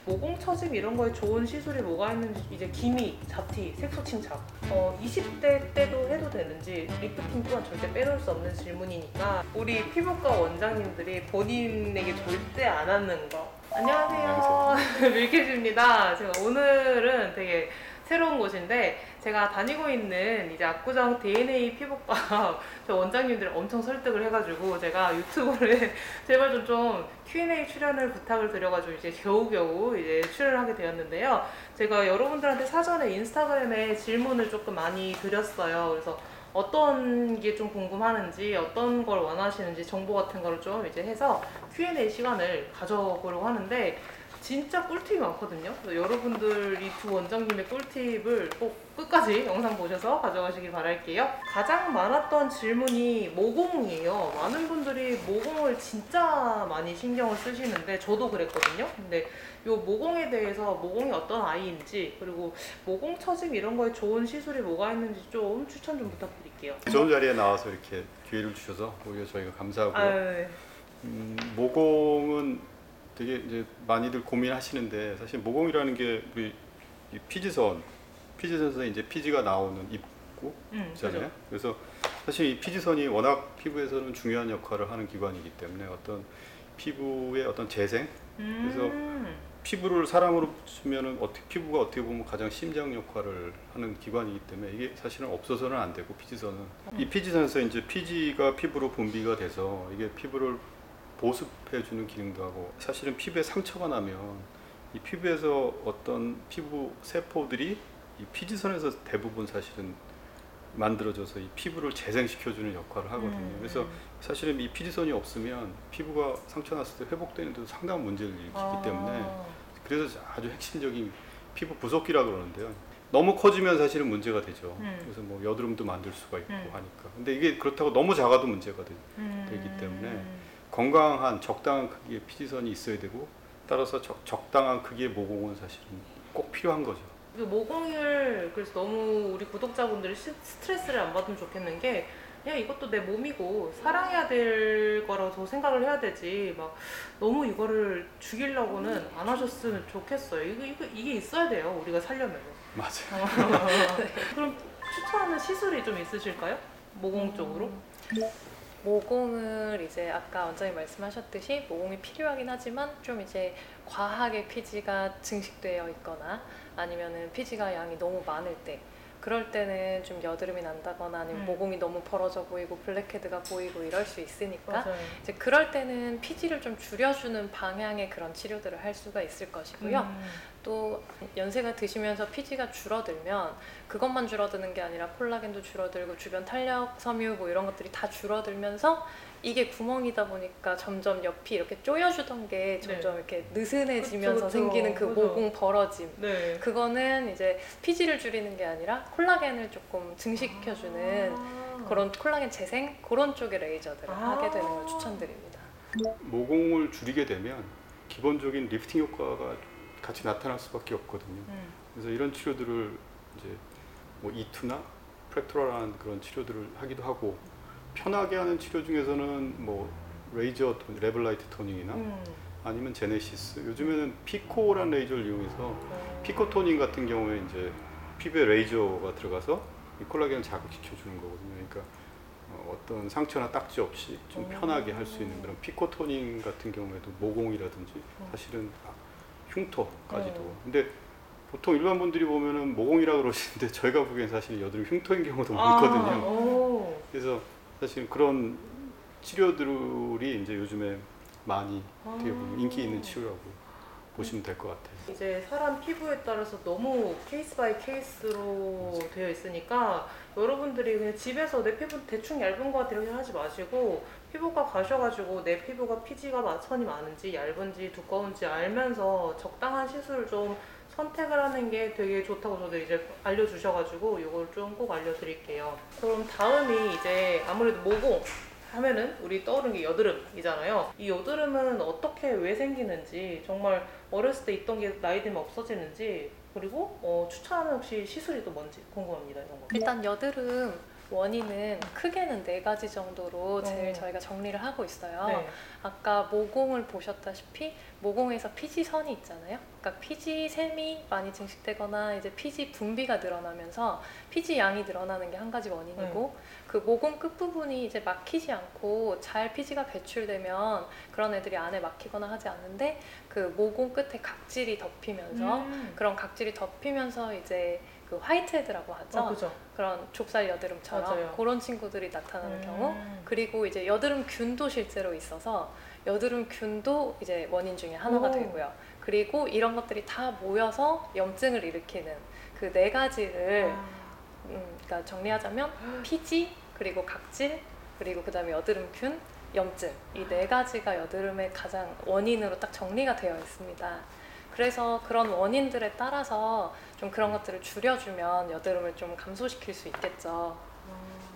모공 처짐 이런 거에 좋은 시술이 뭐가 있는지, 이제 기미, 잡티, 색소 침착 20대 때도 해도 되는지 리프팅 또한 절대 빼놓을 수 없는 질문이니까 우리 피부과 원장님들이 본인에게 절대 안 하는 거. 안녕하세요. 밀키즈입니다. 제가 오늘은 되게 새로운 곳인데, 제가 다니고 있는 이제 압구정 DNA 피부과 저 원장님들 엄청 설득을 해가지고 제가 유튜브를 제발 좀 Q&A 출연을 부탁을 드려가지고 이제 겨우겨우 이제 출연을 하게 되었는데요. 제가 여러분들한테 사전에 인스타그램에 질문을 조금 많이 드렸어요. 그래서 어떤 게 좀 궁금하는지, 어떤 걸 원하시는지 정보 같은 거를 좀 이제 해서 Q&A 시간을 가져보려고 하는데, 진짜 꿀팁이 많거든요. 그래서 여러분들 이 두 원장님의 꿀팁을 꼭 끝까지 영상 보셔서 가져가시길 바랄게요. 가장 많았던 질문이 모공이에요. 많은 분들이 모공을 진짜 많이 신경을 쓰시는데 저도 그랬거든요. 근데 이 모공에 대해서, 모공이 어떤 아이인지, 그리고 모공 처짐 이런 거에 좋은 시술이 뭐가 있는지 좀 추천 좀 부탁드릴게요. 좋은 자리에 나와서 이렇게 기회를 주셔서 오히려 저희가 감사하고요. 네. 모공은 되게 이제 많이들 고민하시는데, 사실 모공이라는 게 우리 이 피지선에서 이제 피지가 나오는 입구 있잖아요. 그렇죠. 그래서 사실 이 피지선이 워낙 피부에서는 중요한 역할을 하는 기관이기 때문에 어떤 피부의 어떤 재생, 그래서 피부를 사람으로 치면은 피부가 어떻게 보면 가장 심장 역할을 하는 기관이기 때문에 이게 사실은 없어서는 안 되고, 피지선은 이 피지선에서 이제 피지가 피부로 분비가 돼서 이게 피부를 보습해주는 기능도 하고, 사실은 피부에 상처가 나면 이 피부에서 어떤 피부 세포들이 이 피지선에서 대부분 사실은 만들어져서 이 피부를 재생시켜주는 역할을 하거든요. 그래서 사실은 이 피지선이 없으면 피부가 상처 났을 때 회복되는 데도 상당한 문제를 일으키기 때문에, 그래서 아주 핵심적인 피부 부속기라 그러는데요. 너무 커지면 사실은 문제가 되죠. 그래서 뭐 여드름도 만들 수가 있고 하니까. 근데 이게 그렇다고 너무 작아도 문제가 되기 때문에 건강한 적당한 크기의 피지선이 있어야 되고, 따라서 적당한 크기의 모공은 사실은 꼭 필요한 거죠. 모공을, 그래서 너무 우리 구독자분들이 스트레스를 안 받으면 좋겠는 게, 그냥 이것도 내 몸이고 사랑해야 될 거라고 생각을 해야 되지, 막 너무 이거를 죽이려고는 안 하셨으면 좋겠어요. 이게 있어야 돼요, 우리가 살려면. 맞아요. 네. 그럼 추천하는 시술이 좀 있으실까요? 모공 쪽으로? 모공을 이제 아까 원장님 말씀하셨듯이 모공이 필요하긴 하지만 좀 이제 과하게 피지가 증식되어 있거나 아니면은 피지가 양이 너무 많을 때, 그럴 때는 좀 여드름이 난다거나 아니면 모공이 너무 벌어져 보이고 블랙헤드가 보이고 이럴 수 있으니까, 맞아요. 이제 그럴 때는 피지를 좀 줄여주는 방향의 그런 치료들을 할 수가 있을 것이고요. 또 연세가 드시면서 피지가 줄어들면 그것만 줄어드는 게 아니라 콜라겐도 줄어들고 주변 탄력 섬유 뭐 이런 것들이 다 줄어들면서, 이게 구멍이다 보니까 점점 옆이 이렇게 조여주던 게 점점 이렇게 느슨해지면서 그쵸. 생기는 그 그죠. 모공 벌어짐, 네. 그거는 이제 피지를 줄이는 게 아니라 콜라겐을 조금 증식시켜주는 그런 콜라겐 재생, 그런 쪽의 레이저들을 하게 되는 걸 추천드립니다. 모공을 줄이게 되면 기본적인 리프팅 효과가 같이 나타날 수밖에 없거든요. 그래서 이런 치료들을 이제 뭐 E2나 프랙토라라는 그런 치료들을 하기도 하고, 편하게 하는 치료 중에서는 뭐 레이저 레벨라이트 토닝이나 아니면 제네시스, 요즘에는 피코라는 레이저를 이용해서 피코 토닝 같은 경우에 이제 피부에 레이저가 들어가서 이 콜라겐을 자극시켜 주는 거거든요. 그러니까 어떤 상처나 딱지 없이 좀 편하게 할 수 있는 그런 피코 토닝 같은 경우에도 모공이라든지 사실은 흉터까지도. 근데 보통 일반 분들이 보면은 모공이라 그러시는데 저희가 보기엔 사실 여드름 흉터인 경우도 많거든요. 그래서 사실 그런 치료들이 이제 요즘에 많이 되게 인기 있는 치료라고 보시면 될 것 같아요. 이제 사람 피부에 따라서 너무 케이스 바이 케이스로 되어 있으니까 여러분들이 그냥 집에서 내 피부 대충 얇은 것 같아 이렇게 하지 마시고, 피부과 가셔가지고 내 피부가 피지가 선이 많은지 얇은지 두꺼운지 알면서 적당한 시술을 좀 선택을 하는 게 되게 좋다고 저도 이제 알려주셔가지고 이걸 좀 꼭 알려드릴게요. 그럼 다음이 이제 아무래도 모공 하면은 우리 떠오르는 게 여드름이잖아요. 이 여드름은 어떻게, 왜 생기는지, 정말 어렸을 때 있던 게 나이 들면 없어지는지, 그리고 추천하는 혹시 시술이 또 뭔지 궁금합니다. 이런 거. 일단 여드름 원인은 크게는 4가지 정도로 제일 어. 저희가 정리를 하고 있어요. 네. 아까 모공을 보셨다시피 모공에서 피지선이 있잖아요. 그러니까 피지샘이 많이 증식되거나 이제 피지 분비가 늘어나면서 피지 양이 늘어나는 게 한 가지 원인이고 그 모공 끝부분이 이제 막히지 않고 잘 피지가 배출되면 그런 애들이 안에 막히거나 하지 않는데 그 모공 끝에 각질이 덮이면서 그런 각질이 덮이면서 이제 그 화이트헤드라고 하죠. 그죠. 그런 좁쌀 여드름처럼 맞아요. 그런 친구들이 나타나는 경우, 그리고 이제 여드름균도 실제로 있어서 여드름균도 이제 원인 중에 하나가 오. 되고요. 그리고 이런 것들이 다 모여서 염증을 일으키는 그 4가지를 그러니까 정리하자면 피지, 그리고 각질, 그리고 그 다음에 여드름균, 염증, 이 4가지가 여드름의 가장 원인으로 딱 정리가 되어 있습니다. 그래서 그런 원인들에 따라서 좀 그런 것들을 줄여주면 여드름을 좀 감소시킬 수 있겠죠.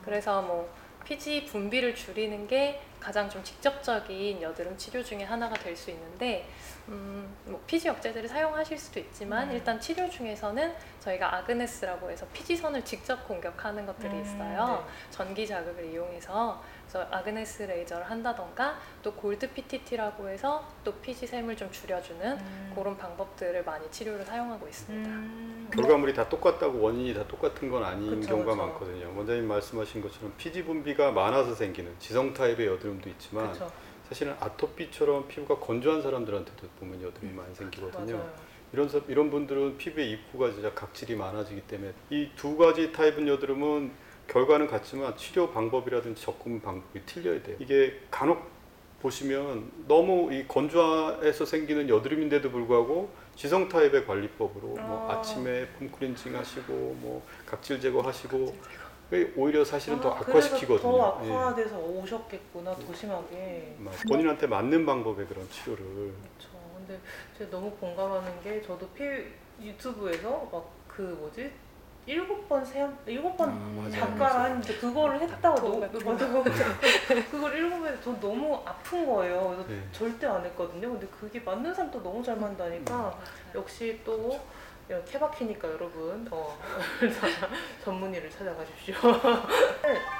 그래서 뭐 피지 분비를 줄이는 게 가장 좀 직접적인 여드름 치료 중에 하나가 될 수 있는데 뭐 피지 억제제를 사용하실 수도 있지만 일단 치료 중에서는 저희가 아그네스라고 해서 피지선을 직접 공격하는 것들이 있어요. 전기 자극을 이용해서 그래서 아그네스 레이저를 한다던가 또 골드 PTT라고 해서 또 피지샘을 좀 줄여주는 그런 방법들을 많이 치료를 사용하고 있습니다. 결과물이 다 똑같다고 원인이 다 똑같은 건 아닌 그쵸, 경우가 그쵸. 많거든요. 원장님 말씀하신 것처럼 피지 분비가 많아서 생기는 지성 타입의 여드름도 있지만 그쵸. 사실은 아토피처럼 피부가 건조한 사람들한테도 보면 여드름이 많이 생기거든요. 맞아요. 이런 분들은 피부의 입구가 진짜 각질이 많아지기 때문에 이 2가지 타입의 여드름은 결과는 같지만 치료 방법이라든지 접근 방법이 틀려야 돼요. 이게 간혹 보시면 너무 이 건조해서 생기는 여드름인데도 불구하고 지성 타입의 관리법으로 뭐 아침에 폼 클렌징 하시고 뭐 각질 제거하시고 오히려 사실은 더 악화시키거든요. 그래서 더 악화돼서 오셨겠구나, 더 심하게. 본인한테 맞는 방법의 그런 치료를. 그렇죠. 근데 제가 너무 공감하는 게 저도 유튜브에서 막 그 뭐지? 7번 작가를 했는데 그거를 했다고 너무 맞아요. 그걸 7번 저 너무 아픈 거예요. 그래서 네. 절대 안 했거든요. 근데 그게 맞는 사람도 너무 잘 만다니까 역시 또 케바키니까 여러분 전문의를 찾아가십시오.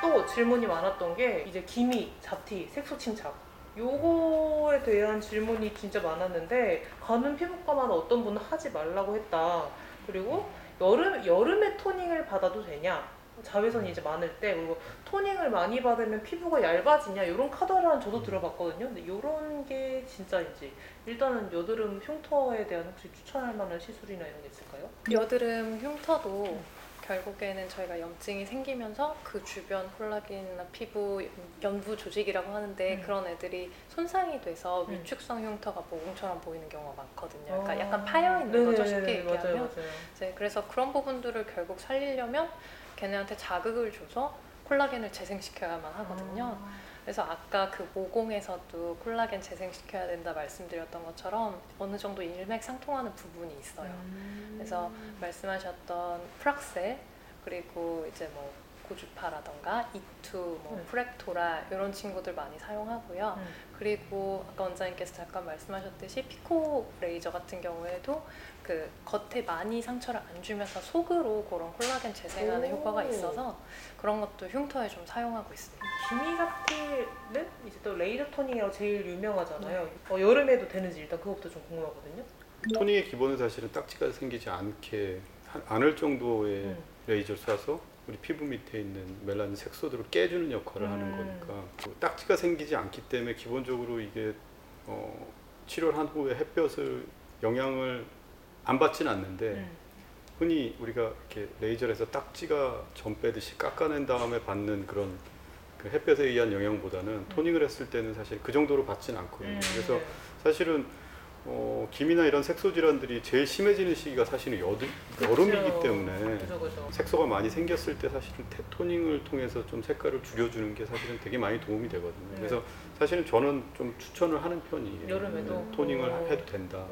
또 질문이 많았던 게 이제 기미, 잡티, 색소 침착 요거에 대한 질문이 진짜 많았는데 가는 피부과마다 어떤 분은 하지 말라고 했다. 그리고 여름에 토닝을 받아도 되냐? 자외선이 이제 많을 때, 그리고 토닝을 많이 받으면 피부가 얇아지냐? 이런 카더라는 저도 들어봤거든요. 근데 이런 게 진짜인지. 일단은 여드름 흉터에 대한 혹시 추천할 만한 시술이나 이런 게 있을까요? 여드름 흉터도 결국에는 저희가 염증이 생기면서 그 주변 콜라겐이나 피부 연부 조직이라고 하는데 그런 애들이 손상이 돼서 위축성 흉터가 모공처럼 보이는 경우가 많거든요. 그러니까 약간 파여 있는 거죠, 쉽게 얘기하면. 맞아요. 이제 그래서 그런 부분들을 결국 살리려면 걔네한테 자극을 줘서 콜라겐을 재생시켜야만 하거든요. 그래서 아까 그 모공에서도 콜라겐 재생시켜야 된다 말씀드렸던 것처럼 어느 정도 일맥상통하는 부분이 있어요. 그래서 말씀하셨던 프락셀, 그리고 이제 뭐 고주파라던가 이투, 뭐 프렉토라 이런 친구들 많이 사용하고요. 그리고 아까 원장님께서 잠깐 말씀하셨듯이 피코 레이저 같은 경우에도 그 겉에 많이 상처를 안 주면서 속으로 그런 콜라겐 재생하는 효과가 있어서 그런 것도 흉터에 좀 사용하고 있습니다. 기미잡티는 이제 또 레이저 토닝이라고 제일 유명하잖아요. 여름에도 되는지 일단 그것부터 좀 궁금하거든요. 토닝의 기본은 사실은 딱지가 생기지 않을 정도의 레이저를 쏴서 우리 피부 밑에 있는 멜라닌 색소들을 깨주는 역할을 하는 거니까 딱지가 생기지 않기 때문에 기본적으로 이게 치료를 한 후에 햇볕을 영향을 안 받지는 않는데 흔히 우리가 이렇게 레이저를 해서 딱지가 점 빼듯이 깎아낸 다음에 받는 그런 그 햇볕에 의한 영향보다는 토닝을 했을 때는 사실 그 정도로 받지는 않거든요. 그래서 사실은 기미나 이런 색소 질환들이 제일 심해지는 시기가 사실은 여름이기 때문에 그죠. 색소가 많이 생겼을 때 사실은 토닝을 통해서 좀 색깔을 줄여주는 게 사실은 되게 많이 도움이 되거든요. 그래서 사실은 저는 좀 추천을 하는 편이에요. 여름에도? 토닝을 해도 된다.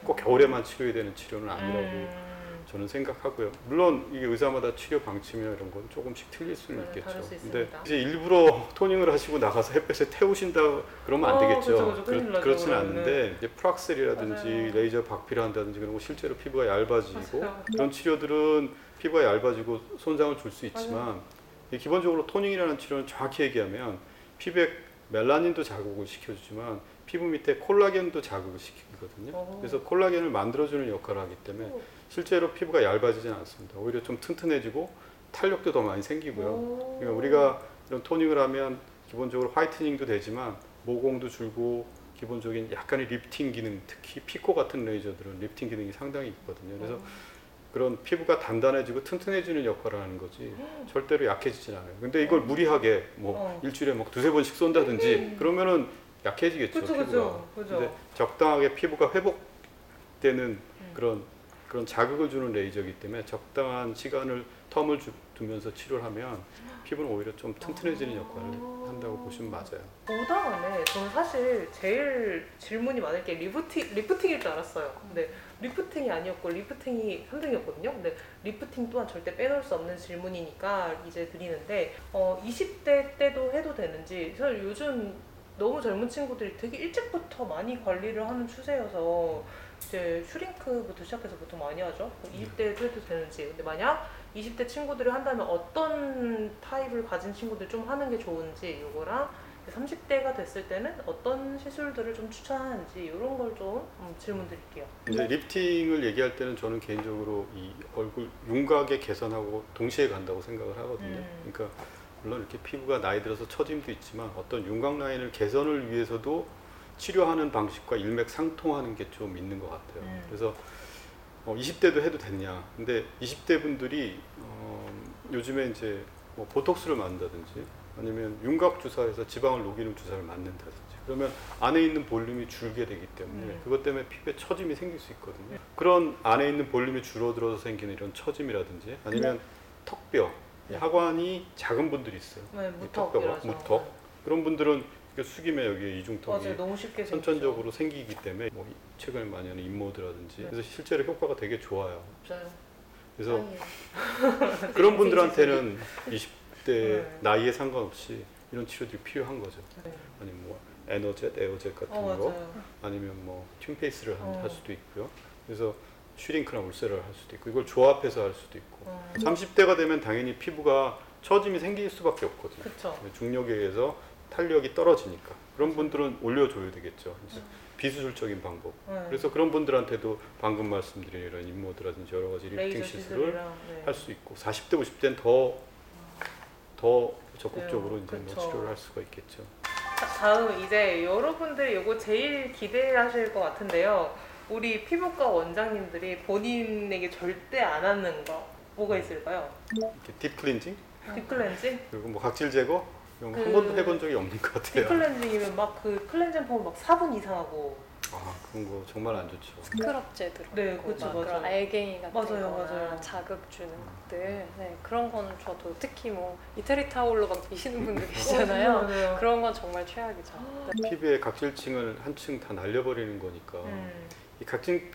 꼭 겨울에만 치료해야 되는 치료는 아니라고 저는 생각하고요. 물론 이게 의사마다 치료 방침이나 이런 건 조금씩 틀릴 수는 있겠죠. 근데 이제 일부러 토닝을 하시고 나가서 햇볕에 태우신다 그러면 안 되겠죠. 그렇지는 않는데 이제 프락셀이라든지 레이저 박피를 한다든지 그런 거 실제로 피부가 얇아지고 그런 치료들은 피부가 얇아지고 손상을 줄 수 있지만 이 기본적으로 토닝이라는 치료는 정확히 얘기하면 피부에 멜라닌도 자극을 시켜주지만 피부 밑에 콜라겐도 자극을 시키거든요. 그래서 콜라겐을 만들어주는 역할을 하기 때문에 실제로 피부가 얇아지진 않습니다. 오히려 좀 튼튼해지고 탄력도 더 많이 생기고요. 그러니까 우리가 이런 토닝을 하면 기본적으로 화이트닝도 되지만 모공도 줄고 기본적인 약간의 리프팅 기능, 특히 피코 같은 레이저들은 리프팅 기능이 상당히 있거든요. 그래서 그런 피부가 단단해지고 튼튼해지는 역할을 하는 거지 절대로 약해지진 않아요. 근데 이걸 무리하게 뭐 일주일에 뭐 두세 번씩 쏜다든지 그러면은 약해지겠죠. 그쵸, 피부가. 그쵸. 근데 적당하게 피부가 회복되는 그런 자극을 주는 레이저이기 때문에 적당한 시간을 텀을 두면서 치료를 하면 피부는 오히려 좀 튼튼해지는 역할을 한다고 보시면 맞아요. 보다간에 저는 사실 제일 질문이 많을 게 리프팅일 줄 알았어요. 근데 리프팅이 아니었고 리프팅이 3등이었거든요. 근데 리프팅 또한 절대 빼놓을 수 없는 질문이니까 이제 드리는데 20대 때도 해도 되는지 사실 요즘 너무 젊은 친구들이 되게 일찍부터 많이 관리를 하는 추세여서 이제 슈링크부터 시작해서 보통 많이 하죠. 20대에도 해도 되는지. 근데 만약 20대 친구들이 한다면 어떤 타입을 가진 친구들 좀 하는 게 좋은지 요거랑 30대가 됐을 때는 어떤 시술들을 좀 추천하는지 이런 걸 좀 질문 드릴게요. 이제 리프팅을 얘기할 때는 저는 개인적으로 이 얼굴 윤곽의 개선하고 동시에 간다고 생각을 하거든요. 그러니까 물론 이렇게 피부가 나이 들어서 처짐도 있지만 어떤 윤곽 라인을 개선을 위해서도 치료하는 방식과 일맥상통하는 게 좀 있는 것 같아요. 그래서 20대도 해도 됐냐? 근데 20대 분들이 요즘에 이제 뭐 보톡스를 맞는다든지 아니면 윤곽 주사에서 지방을 녹이는 주사를 맞는다든지 그러면 안에 있는 볼륨이 줄게 되기 때문에 그것 때문에 피부에 처짐이 생길 수 있거든요. 그런 안에 있는 볼륨이 줄어들어서 생기는 이런 처짐이라든지 아니면 턱뼈, 하관이 작은 분들이 있어요. 네, 턱뼈가 무턱. 그런 분들은 이렇게 숙이면 여기에 이중턱이 맞아요, 너무 쉽게 선천적으로 생기기 때문에 뭐 최근에 많이 하는 인모드라든지 그래서 실제로 효과가 되게 좋아요. 맞아요. 그래서 그런 분들한테는 20대 나이에 상관없이 이런 치료들이 필요한 거죠. 아니면 뭐 에너젯, 에어젯 같은 거 맞아요. 아니면 뭐 튠페이스를 할 수도 있고요. 그래서 슈링크나 울세라를 할 수도 있고 이걸 조합해서 할 수도 있고 30대가 되면 당연히 피부가 처짐이 생길 수밖에 없거든요. 그쵸. 중력에 의해서 탄력이 떨어지니까 그런 분들은 올려줘야 되겠죠. 이제 비수술적인 방법. 그래서 그런 분들한테도 방금 말씀드린 이런 인모드라든지 여러 가지 리프팅 시술을 할 수 있고 40대, 50대는 더 적극적으로 이제 뭐 치료를 할 수가 있겠죠. 다음 이제 여러분들이 이거 제일 기대하실 것 같은데요. 우리 피부과 원장님들이 본인에게 절대 안 하는 거 뭐가 있을까요? 이렇게 딥 클렌징 딥클렌징? 그리고 뭐 각질 제거 이런 거 한 번도 해본 적이 없는 것 같아요. 딥클렌징이면 막 그 클렌징 폼 막 4분 이상 하고 그런 거 정말 안 좋죠. 스크럽제 들어있고 네, 그쵸, 그런 맞아요. 알갱이 같은 맞아요, 거나 맞아요. 자극 주는 것들 그런 거는 저도 특히 뭐 이태리 타올로 막 미시는 분들 계시잖아요. 맞아요. 그런 건 정말 최악이죠. 피부의 각질층을 한층 다 날려버리는 거니까 이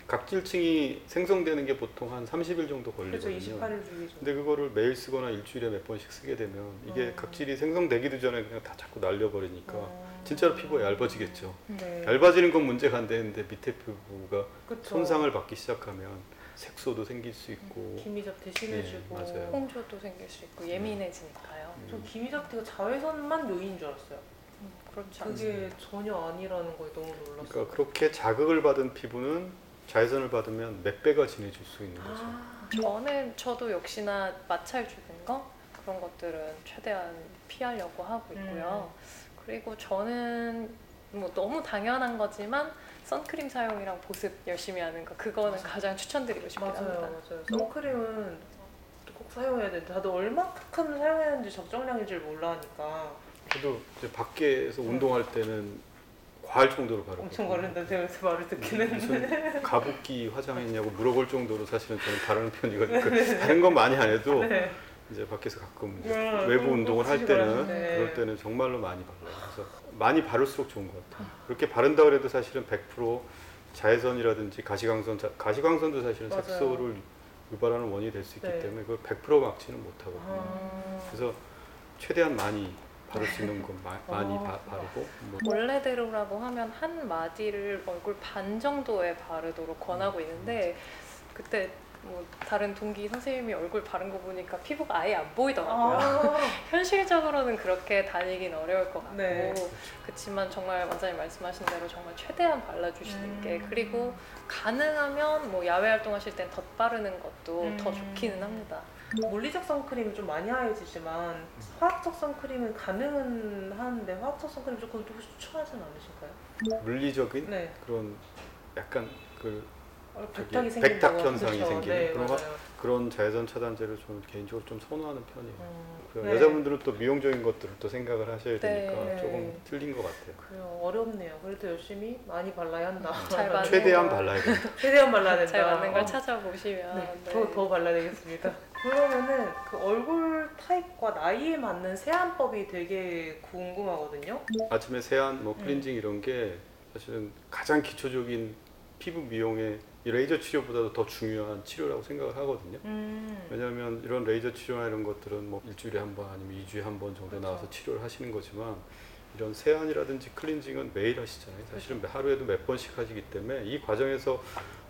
각질층이 생성되는 게 보통 한 30일 정도 그렇죠, 걸리거든요. 28일 주기죠. 근데 그거를 매일 쓰거나 일주일에 몇 번씩 쓰게 되면 이게 각질이 생성되기도 전에 그냥 다 자꾸 날려버리니까 진짜로 피부가 얇아지겠죠. 네. 얇아지는 건 문제가 안 되는데 밑에 피부가 그쵸. 손상을 받기 시작하면 색소도 생길 수 있고 기미잡티 심해지고. 네, 맞아요. 홍조도 생길 수 있고 예민해지니까요. 저 기미잡티가 자외선만 요인인 줄 알았어요. 그렇지 그게 않습니다. 전혀 아니라는 거에 너무 놀랐어요. 그러니까 그렇게 자극을 받은 피부는 자외선을 받으면 몇 배가 진해질 수 있는 거죠. 저도 역시나 마찰 주는 거 그런 것들은 최대한 피하려고 하고 있고요. 그리고 저는 뭐 너무 당연한 거지만 선크림 사용이랑 보습 열심히 하는 거 그거는 가장 추천드리고 싶긴 합니다. 맞아요. 선크림은 꼭 사용해야 되는데 다들 얼마큼 사용해야 하는지 적정량인지 몰라하니까 저도 이제 밖에서 운동할 때는 과할 정도로 바르고 엄청 거린다 제가 요새 말을 듣긴 했는데 무슨 가습기 화장했냐고 물어볼 정도로 사실은 저는 바르는 편이거든요. 다른 건 많이 안 해도 네. 이제 밖에서 가끔 이제 외부 운동을 할 때는 그럴 때는 정말로 많이 발라요. 그래서 많이 바를수록 좋은 것 같아요. 그렇게 바른다 그래도 사실은 100% 자외선이라든지 가시광선도 사실은 맞아요. 색소를 유발하는 원인이 될 수 있기 네. 때문에 그걸 100% 막지는 못하거든요. 그래서 최대한 많이 바를 수 있는 건 많이 바르고 뭐. 원래대로라고 하면 한 마디를 얼굴 반 정도에 바르도록 권하고 있는데 그때 뭐 다른 동기 선생님이 얼굴 바른 거 보니까 피부가 아예 안 보이더라고요. 아, 현실적으로는 그렇게 다니긴 어려울 것 같고 네. 그렇지만 정말 원장님 말씀하신 대로 정말 최대한 발라주시는 게 그리고 음. 가능하면 뭐 야외 활동하실 땐 덧 바르는 것도 더 음. 좋기는 합니다. 물리적 선크림은 좀 많이 하얘지지만 화학적 선크림은 가능은 하는데 화학적 선크림 조금 더 추천하진 않으실까요? 물리적인 네. 그런 약간 그 백탁이 저기 생긴다고. 백탁 현상이 그쵸. 생기는 네, 그런 맞아요. 그런 자외선 차단제를 저는 개인적으로 좀 선호하는 편이에요. 그 네. 여자분들은 또 미용적인 것들을 또 생각을 하셔야 네. 되니까 조금 틀린 것 같아요. 그래요. 어렵네요. 그래도 열심히 많이 발라야 한다. 잘 맞는 최대한 걸- 발라야 된다. 최대한 발라야 된다. 잘 맞는 걸 어. 찾아보시면 네. 네. 더 발라야 되겠습니다. 그러면은 그 얼굴 타입과 나이에 맞는 세안법이 되게 궁금하거든요. 아침에 세안, 뭐 클렌징 이런 게 사실은 가장 기초적인 피부 미용의 이 레이저 치료보다도 더 중요한 치료라고 생각을 하거든요. 왜냐하면 이런 레이저 치료나 이런 것들은 뭐 일주일에 한 번 아니면 2주에 한 번 정도 그렇죠. 나와서 치료를 하시는 거지만 이런 세안이라든지 클렌징은 매일 하시잖아요. 사실은 하루에도 몇 번씩 하시기 때문에 이 과정에서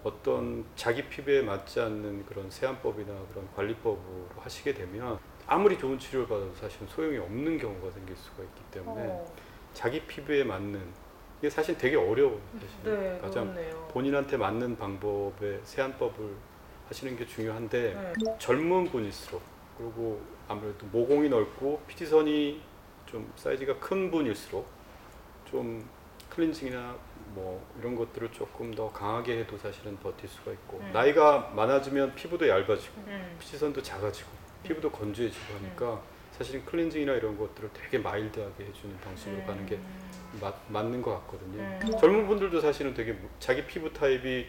어떤 자기 피부에 맞지 않는 그런 세안법이나 그런 관리법으로 하시게 되면 아무리 좋은 치료를 받아도 사실은 소용이 없는 경우가 생길 수가 있기 때문에 자기 피부에 맞는 이게 사실 되게 어려워요. 사실. 네, 가장 그렇네요. 본인한테 맞는 방법의 세안법을 하시는 게 중요한데 네. 젊은 분일수록 그리고 아무래도 모공이 넓고 피지선이 좀 사이즈가 큰 분일수록 좀 클렌징이나 뭐 이런 것들을 조금 더 강하게 해도 사실은 버틸 수가 있고 나이가 많아지면 피부도 얇아지고 피지선도 작아지고 피부도 건조해지고 하니까 사실은 클렌징이나 이런 것들을 되게 마일드하게 해주는 방식으로 가는 게 맞는 것 같거든요. 젊은 분들도 사실은 되게 자기 피부 타입이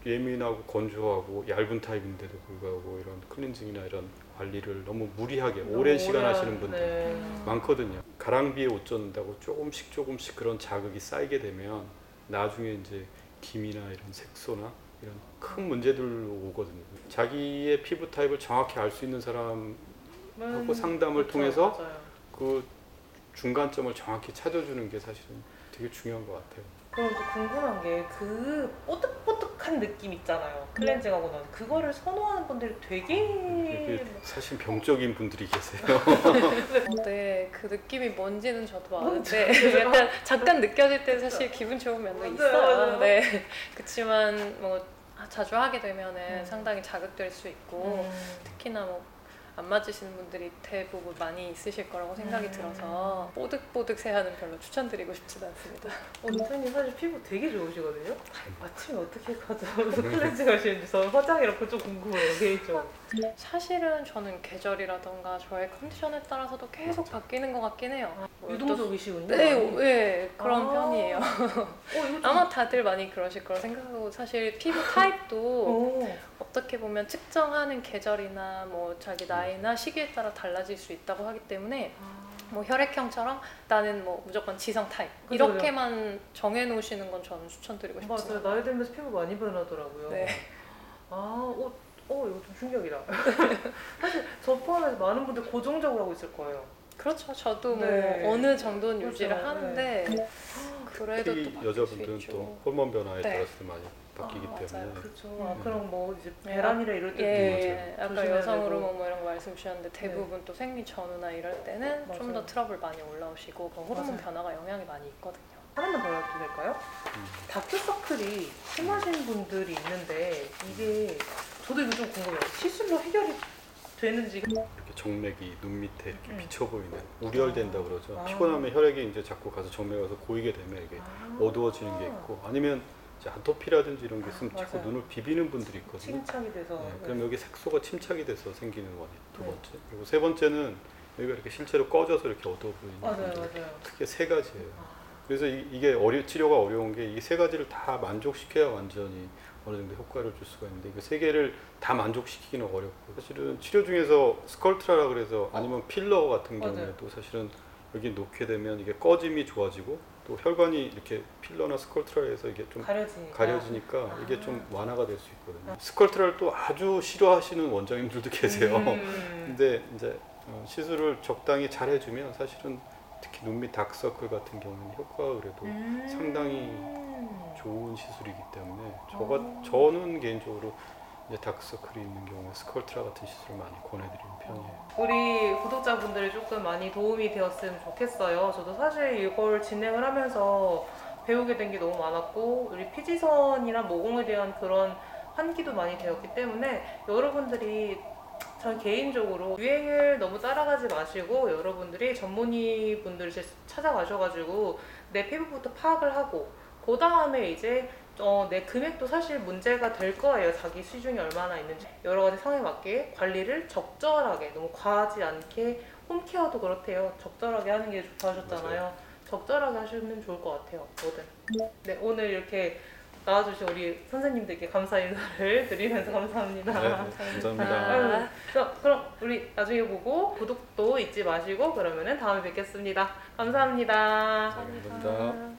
예민하고 건조하고 얇은 타입인데도 불구하고 이런 클렌징이나 이런 관리를 너무 무리하게 오랜 시간 하시는 분들 네. 많거든요. 가랑비에 옷 젖는다고 조금씩 그런 자극이 쌓이게 되면 나중에 이제 김이나 이런 색소나 이런 큰 문제들로 오거든요. 자기의 피부 타입을 정확히 알 수 있는 사람하고 상담을 그쵸, 통해서 맞아요. 그 중간점을 정확히 찾아주는 게 사실은 되게 중요한 것 같아요. 그럼 또 궁금한 게 그 뽀득뽀득한 느낌 있잖아요. 클렌징하고 나서 그거를 선호하는 분들이 되게 이게 사실 병적인 분들이 계세요. 네, 그 느낌이 뭔지는 저도 뭔지 아는데 약간 잠깐 느껴질 때 사실 기분 좋은 면도 맞아요, 있어요. 맞아요. 네, 그렇지만 뭐 자주 하게 되면은 상당히 자극될 수 있고 특히나 뭐 안 맞으시는 분들이 대부분 많이 있으실 거라고 생각이 들어서 뽀득뽀득 세안은 별로 추천드리고 싶지는 않습니다. 원장님 사실 피부 되게 좋으시거든요. 아침에 어떻게 가서 클렌징 하시는지 저는 화장이랑 좀 궁금해요. 개인적으로. 사실은 저는 계절이라던가 저의 컨디션에 따라서도 계속 바뀌는 것 같긴 해요. 유동적이시군요. 네, 네, 그런 편이에요. 이거 좀... 아마 다들 많이 그러실 거라 생각하고 사실 피부 타입도 어떻게 보면 측정하는 계절이나 뭐 자기 나이나 시기에 따라 달라질 수 있다고 하기 때문에 뭐 혈액형처럼 나는 뭐 무조건 지성 타입 그죠, 이렇게만 정해놓으시는 건 저는 추천드리고 싶습니다. 맞아요. 나이 들면서 피부 많이 변하더라고요. 네. 이거 좀 충격이다. 사실 저 포함해서 많은 분들 고정적으로 하고 있을 거예요. 그렇죠. 저도 네. 뭐 어느 정도는 그렇죠. 유지를 하는데 그래도 특히 또 바뀔 여자분들은 수 또 있죠. 호르몬 변화에 네. 따라서 많이 바뀌기 맞아요. 때문에 그렇죠. 그럼 뭐 이제 배란이라 이럴 때도 예, 아까 조심해야 여성 되고. 호르몬 뭐 이런 거 말씀 주셨는데 대부분 또 생리 전후나 이럴 때는 좀 맞아요. 더 트러블 많이 올라오시고 그 호르몬 맞아요. 변화가 영향이 많이 있거든요. 하나만 더 여쭤도 될까요? 다크서클이 심하신 분들이 있는데 이게 저도 이거 좀 궁금해요. 시술로 해결이 되는지. 이렇게 정맥이 눈 밑에 이렇게 비쳐 보이는 우려된다고 그러죠. 아. 피곤하면 혈액이 이제 자꾸 가서 정맥 가서 고이게 되면 이게 어두워지는 게 있고 아니면 이제 아토피라든지 이런 게 있으면 자꾸 맞아요. 눈을 비비는 분들이 있거든요. 침착이 돼서. 네, 그럼 여기 색소가 침착이 돼서 생기는 원인 두 번째. 그리고 세 번째는 여기가 이렇게 실제로 꺼져서 이렇게 어두워 보이는 맞아요, 분들. 맞아요. 크게 세 가지예요. 그래서 이게 치료가 어려운 게 이 세 가지를 다 만족시켜야 완전히 어느 정도 효과를 줄 수가 있는데 이 세 개를 다 만족시키기는 어렵고 사실은 치료 중에서 스컬트라라 그래서 아니면 필러 같은 맞아요. 경우에도 사실은 여기 놓게 되면 이게 꺼짐이 좋아지고 또 혈관이 이렇게 필러나 스컬트라에서 이게 좀 가려지니까 이게 좀 완화가 될 수 있거든요. 스컬트라를 또 아주 싫어하시는 원장님들도 계세요. 근데 이제 시술을 적당히 잘 해주면 사실은 특히 눈 밑 다크서클 같은 경우는 효과가 그래도 상당히 좋은 시술이기 때문에 저는 개인적으로 이제 다크서클이 있는 경우에 스컬트라 같은 시술을 많이 권해드리는 편이에요. 우리 구독자분들이 조금 많이 도움이 되었으면 좋겠어요. 저도 사실 이걸 진행을 하면서 배우게 된 게 너무 많았고 우리 피지선이나 모공에 대한 그런 환기도 많이 되었기 때문에 여러분들이 전 개인적으로 유행을 너무 따라가지 마시고 여러분들이 전문의 분들 이제 찾아가셔가지고 내 피부부터 파악을 하고 그 다음에 이제 내 금액도 사실 문제가 될 거예요. 자기 수중이 얼마나 있는지 여러 가지 상황에 맞게 관리를 적절하게 너무 과하지 않게 홈케어도 그렇대요. 적절하게 하는 게 좋다 하셨잖아요. 맞아요. 적절하게 하시면 좋을 것 같아요. 뭐든. 네, 오늘 이렇게 나와주신 우리 선생님들께 감사 인사를 드리면서 감사합니다. 네, 감사합니다. 아유, 그럼 우리 나중에 보고 구독도 잊지 마시고 그러면은 다음에 뵙겠습니다. 감사합니다. 감사합니다.